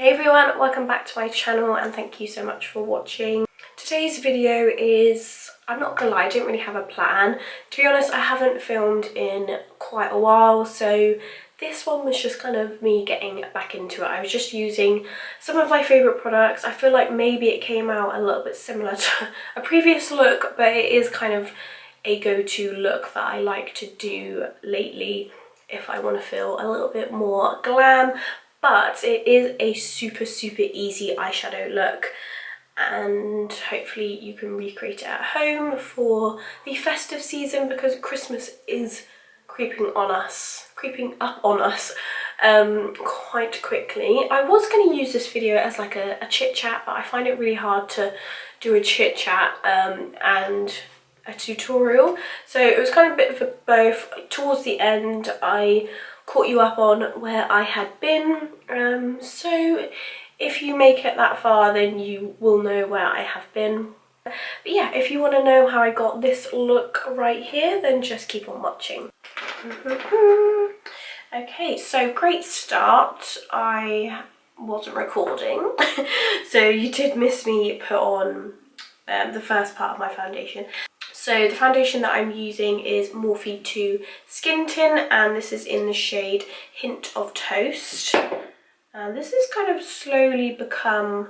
Hey everyone, welcome back to my channel and thank you so much for watching. Today's video is, I'm not gonna lie, I didn't really have a plan. To be honest, I haven't filmed in quite a while, so this one was just kind of me getting back into it. I was just using some of my favourite products. I feel like maybe it came out a little bit similar to a previous look, but it is kind of a go-to look that I like to do lately if I want to feel a little bit more glam. But it is a super easy eyeshadow look, and hopefully you can recreate it at home for the festive season, because Christmas is creeping up on us quite quickly. I was going to use this video as like a chit chat, but I find it really hard to do a chit chat and a tutorial, so it was kind of a bit of both. Towards the end I caught you up on where I had been, so if you make it that far then you will know where I have been. But yeah, if you want to know how I got this look right here, then just keep on watching. Okay, so great start. I wasn't recording so you did miss me put on the first part of my foundation. So the foundation that I'm using is Morphe 2 Skin Tint, and this is in the shade Hint of Toast. This has kind of slowly become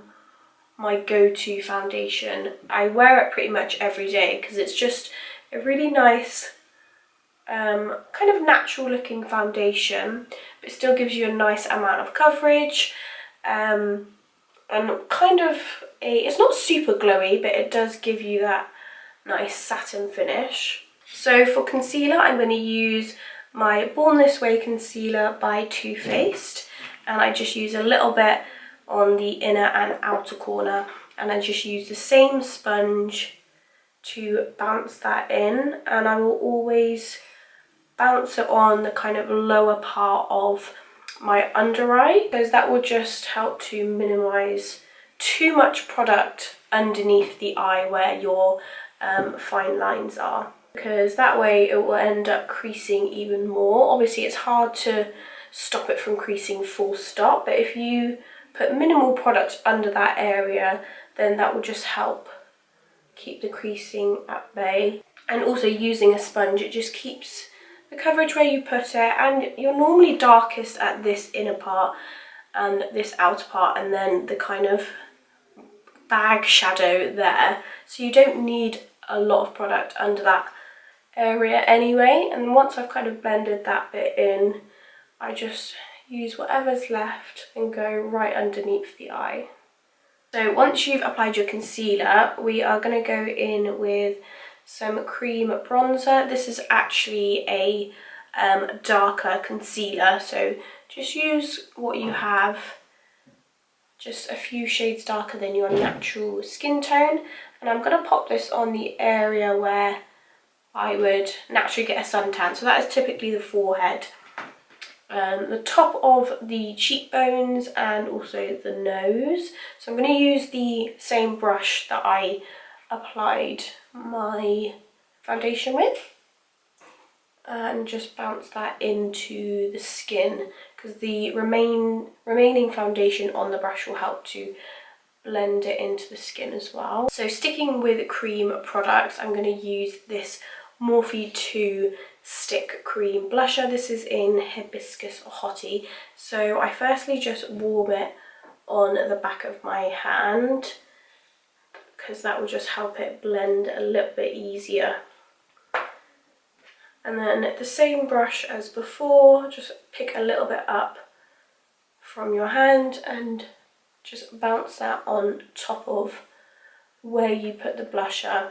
my go-to foundation. I wear it pretty much every day because it's just a really nice, kind of natural looking foundation, but it still gives you a nice amount of coverage. And kind of it's not super glowy, but it does give you that nice satin finish. So for concealer, I'm going to use my Born This Way concealer by Too Faced, and I just use a little bit on the inner and outer corner, and I just use the same sponge to bounce that in, and I will always bounce it on the kind of lower part of my under eye, because that will just help to minimize too much product underneath the eye where your fine lines are, because that way it will end up creasing even more. Obviously it's hard to stop it from creasing full stop, but if you put minimal product under that area, then that will just help keep the creasing at bay. And also using a sponge, it just keeps the coverage where you put it, and you're normally darkest at this inner part and this outer part, and then the kind of bag shadow there, so you don't need a lot of product under that area anyway. And once I've kind of blended that bit in, I just use whatever's left and go right underneath the eye. So once you've applied your concealer, we are going to go in with some cream bronzer. This is actually a darker concealer, so just use what you have, just a few shades darker than your natural skin tone. And I'm going to pop this on the area where I would naturally get a suntan, so that is typically the forehead, the top of the cheekbones, and also the nose. So I'm going to use the same brush that I applied my foundation with, and just bounce that into the skin, because the remaining foundation on the brush will help to blend it into the skin as well. So sticking with cream products, I'm going to use this Morphe 2 Stick Cream Blusher. This is in Hibiscus Hottie. So I firstly just warm it on the back of my hand, because that will just help it blend a little bit easier. And then the same brush as before, just pick a little bit up from your hand and just bounce that on top of where you put the blusher,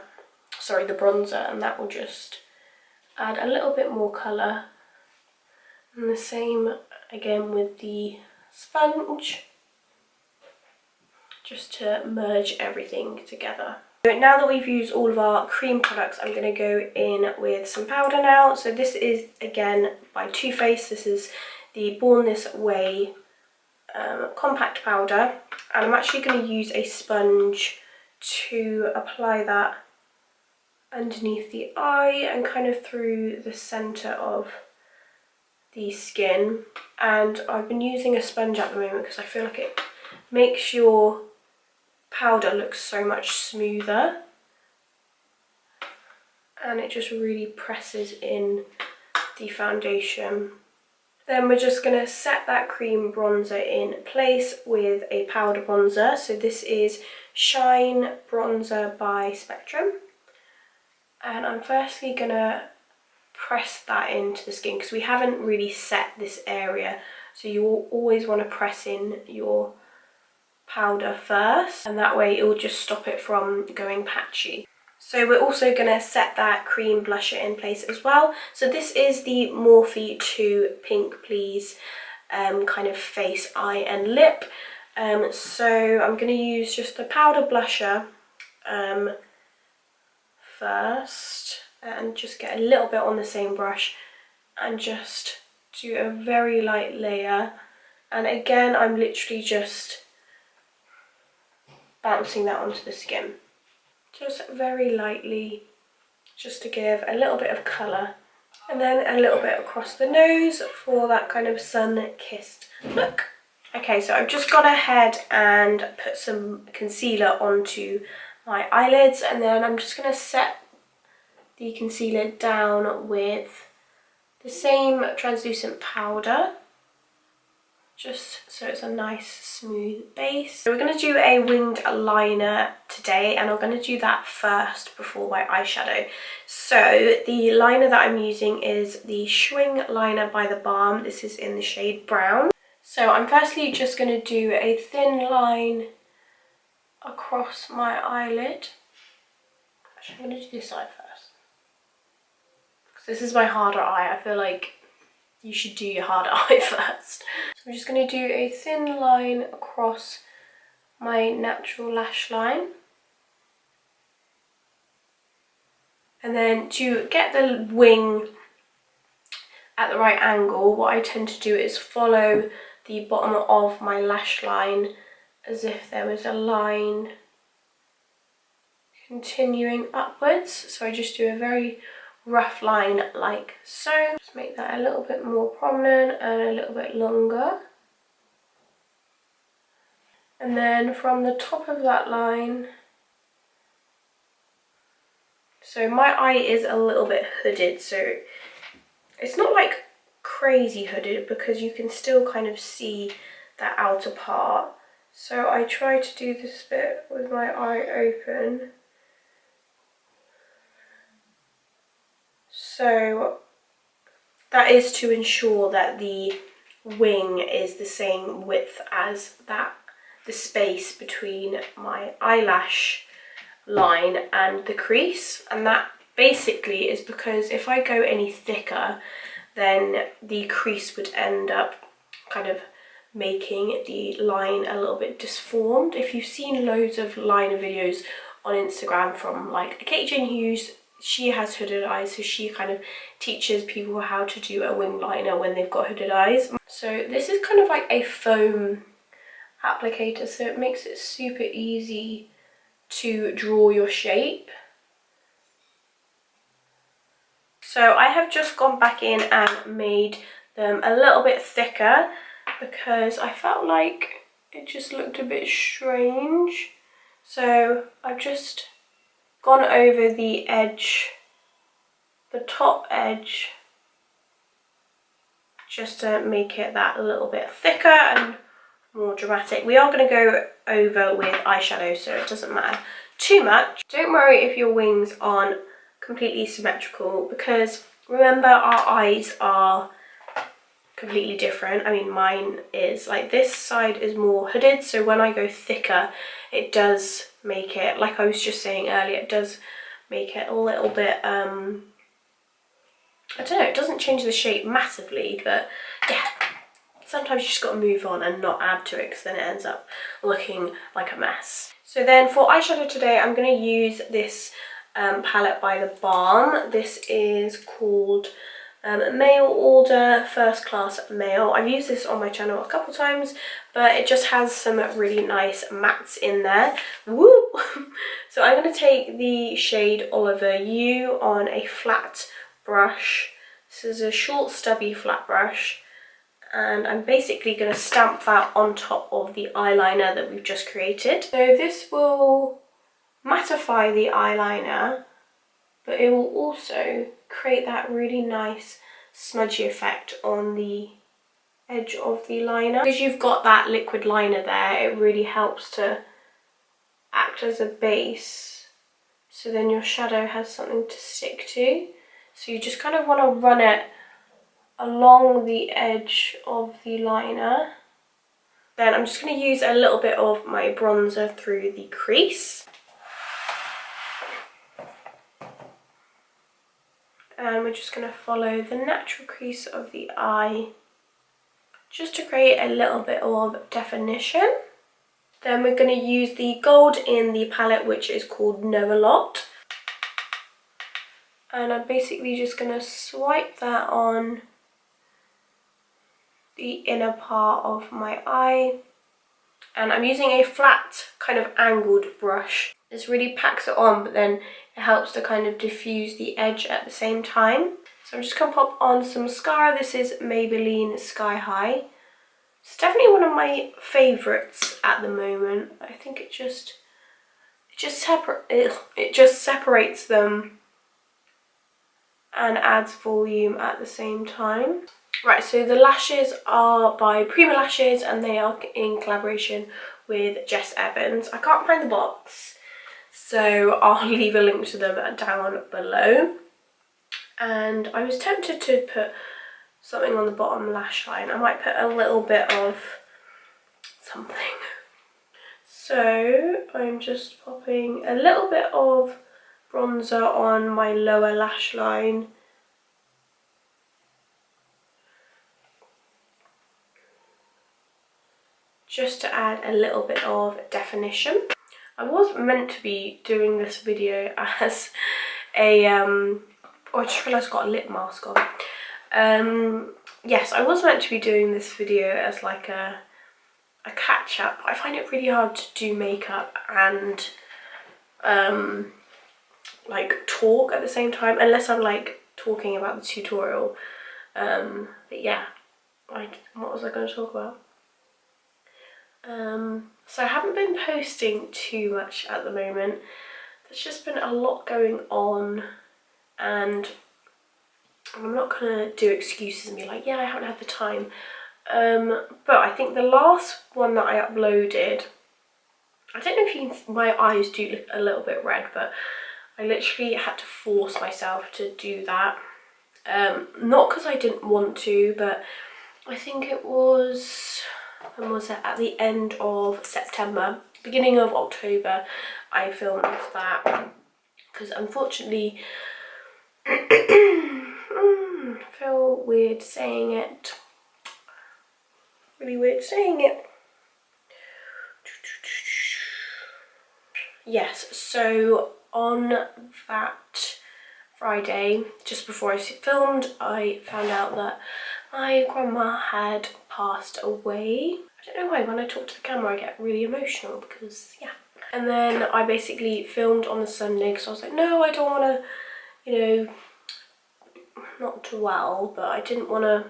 sorry, the bronzer, and that will just add a little bit more colour. And the same again with the sponge, just to merge everything together. So now that we've used all of our cream products, I'm going to go in with some powder now. So this is again by Too Faced. This is the Born This Way compact powder, and I'm actually going to use a sponge to apply that underneath the eye and kind of through the centre of the skin. And I've been using a sponge at the moment because I feel like it makes your powder look so much smoother, and it just really presses in the foundation. Then we're just going to set that cream bronzer in place with a powder bronzer. So this is Shine Bronzer by Spectrum. And I'm firstly going to press that into the skin because we haven't really set this area. So you will always want to press in your powder first, and that way it will just stop it from going patchy. So we're also going to set that cream blusher in place as well. So this is the Morphe 2 Pink Please kind of face, eye and lip. So I'm going to use just the powder blusher first, and just get a little bit on the same brush and just do a very light layer. And again, I'm literally just bouncing that onto the skin. Just very lightly, just to give a little bit of colour. And then a little bit across the nose for that kind of sun-kissed look. Okay, so I've just gone ahead and put some concealer onto my eyelids, and then I'm just going to set the concealer down with the same translucent powder, just so it's a nice smooth base. So we're going to do a winged liner today, and I'm going to do that first before my eyeshadow. So the liner that I'm using is the Schwing liner by The Balm. This is in the shade Brown. So I'm firstly just going to do a thin line across my eyelid. Actually, I'm going to do this side first, because this is my harder eye. I feel like you should do your harder eye first. So I'm just going to do a thin line across my natural lash line. And then to get the wing at the right angle, what I tend to do is follow the bottom of my lash line as if there was a line continuing upwards. So I just do a very rough line like so. Just make that a little bit more prominent and a little bit longer. And then from the top of that line, so my eye is a little bit hooded, so it's not like crazy hooded because you can still kind of see that outer part. So I try to do this bit with my eye open. So that is to ensure that the wing is the same width as the space between my eyelash line and the crease. And that basically is because if I go any thicker, then the crease would end up kind of making the line a little bit disformed. If you've seen loads of liner videos on Instagram from like Katie Jane Hughes, she has hooded eyes, so she kind of teaches people how to do a wing liner when they've got hooded eyes. So this is kind of like a foam applicator, so it makes it super easy to draw your shape. So I have just gone back in and made them a little bit thicker because I felt like it just looked a bit strange. So I've just gone over the edge, the top edge, just to make it that a little bit thicker and more dramatic. We are going to go over with eyeshadow, so it doesn't matter too much. Don't worry if your wings aren't completely symmetrical, because remember, our eyes are completely different. I mean, mine is like, this side is more hooded, so when I go thicker, it does make it, like I was just saying earlier, it does make it a little bit I don't know, it doesn't change the shape massively, but yeah, sometimes you just got to move on and not add to it, because then it ends up looking like a mess. So then for eyeshadow today, I'm going to use this palette by The Balm. This is called Mail Order First Class Mail. I've used this on my channel a couple times, but it just has some really nice mattes in there. Woo! So I'm going to take the shade Oliver U on a flat brush. This is a short stubby flat brush, and I'm basically going to stamp that on top of the eyeliner that we've just created. So this will mattify the eyeliner, but it will also create that really nice smudgy effect on the edge of the liner. Because you've got that liquid liner there, it really helps to act as a base, so then your shadow has something to stick to. So you just kind of want to run it along the edge of the liner. Then I'm just going to use a little bit of my bronzer through the crease. And we're just going to follow the natural crease of the eye just to create a little bit of definition. Then we're going to use the gold in the palette, which is called Know A Lot. And I'm basically just going to swipe that on the inner part of my eye. And I'm using a flat, kind of angled brush. This really packs it on, but then it helps to kind of diffuse the edge at the same time. So I'm just going to pop on some mascara. This is Maybelline Sky High. It's definitely one of my favourites at the moment. I think it just separates them and adds volume at the same time. Right, so the lashes are by Prima Lashes and they are in collaboration with Jess Evans. I can't find the box, so I'll leave a link to them down below. And I was tempted to put something on the bottom lash line. I might put a little bit of something. So I'm just popping a little bit of bronzer on my lower lash line. Just to add a little bit of definition. I was meant to be doing this video as a, oh, I just realised I've got a lip mask on. Yes, I was meant to be doing this video as like a catch-up. I find it really hard to do makeup and like talk at the same time, unless I'm like talking about the tutorial. But yeah, what was I going to talk about? So I haven't been posting too much at the moment. There's just been a lot going on, and I'm not gonna do excuses and be like, yeah, I haven't had the time. But I think the last one that I uploaded, I don't know if you can, my eyes do look a little bit red, but I literally had to force myself to do that. Not because I didn't want to, but I think it was, when was it? At the end of September, beginning of October, I filmed that. Because unfortunately, I feel weird saying it. Really weird saying it. Yes, so on that Friday, just before I filmed, I found out that my grandma had passed away. I don't know why, when I talk to the camera I get really emotional because, yeah. And then I basically filmed on the Sunday because I was like, no, I don't want to, you know, not dwell, but I didn't want to,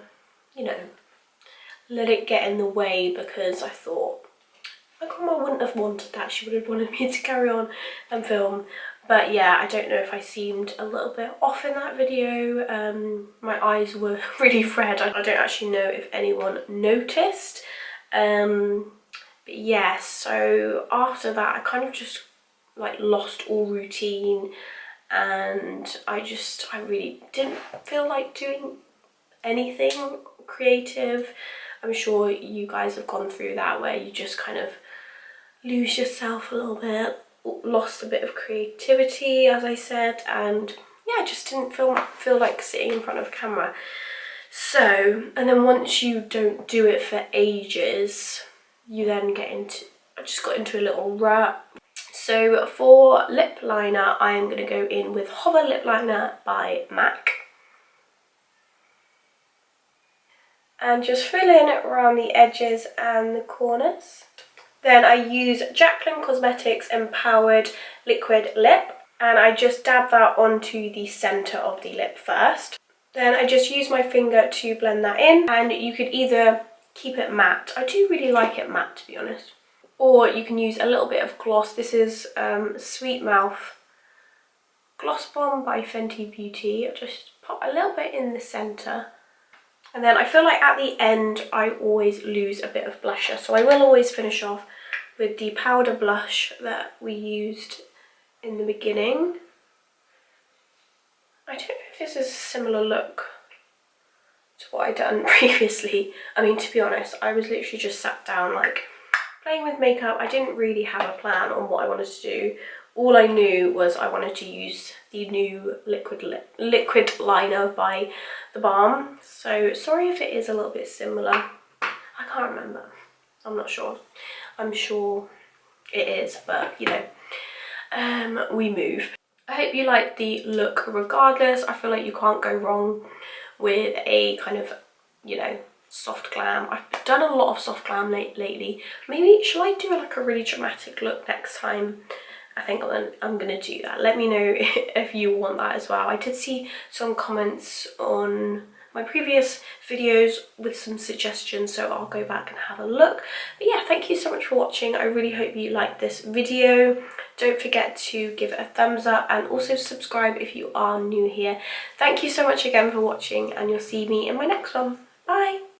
you know, let it get in the way, because I thought my grandma wouldn't have wanted that. She would have wanted me to carry on and film. But yeah, I don't know if I seemed a little bit off in that video. My eyes were really red. I don't actually know if anyone noticed. But yeah, so after that I kind of just like lost all routine, and I really didn't feel like doing anything creative. I'm sure you guys have gone through that, where you just kind of lose yourself a little bit, lost a bit of creativity, as I said, and yeah, I just didn't feel like sitting in front of a camera. So, and then once you don't do it for ages, you then I just got into a little rut. So for lip liner, I am going to go in with Hover Lip Liner by MAC. And just fill in around the edges and the corners. Then I use Jaclyn Cosmetics Empowered Liquid Lip, and I just dab that onto the centre of the lip first. Then I just use my finger to blend that in, and you could either keep it matte. I do really like it matte, to be honest. Or you can use a little bit of gloss. This is Sweet Mouth Gloss Bomb by Fenty Beauty. I'll just pop a little bit in the centre. And then I feel like at the end I always lose a bit of blusher. So I will always finish off with the powder blush that we used in the beginning. I don't know if this is a similar look to what I'd done previously. I mean, to be honest, I was literally just sat down like playing with makeup. I didn't really have a plan on what I wanted to do. All I knew was I wanted to use the new liquid liner by The Balm. So sorry if it is a little bit similar. I can't remember. I'm not sure. I'm sure it is, but you know, we move. I hope you like the look regardless. I feel like you can't go wrong with a kind of, you know, soft glam. I've done a lot of soft glam lately. Maybe shall I do like a really dramatic look next time? I think I'm gonna do that. Let me know if you want that as well. I did see some comments on my previous videos with some suggestions, so I'll go back and have a look. But yeah, thank you so much for watching. I really hope you liked this video. Don't forget to give it a thumbs up and also subscribe if you are new here. Thank you so much again for watching, and you'll see me in my next one. Bye!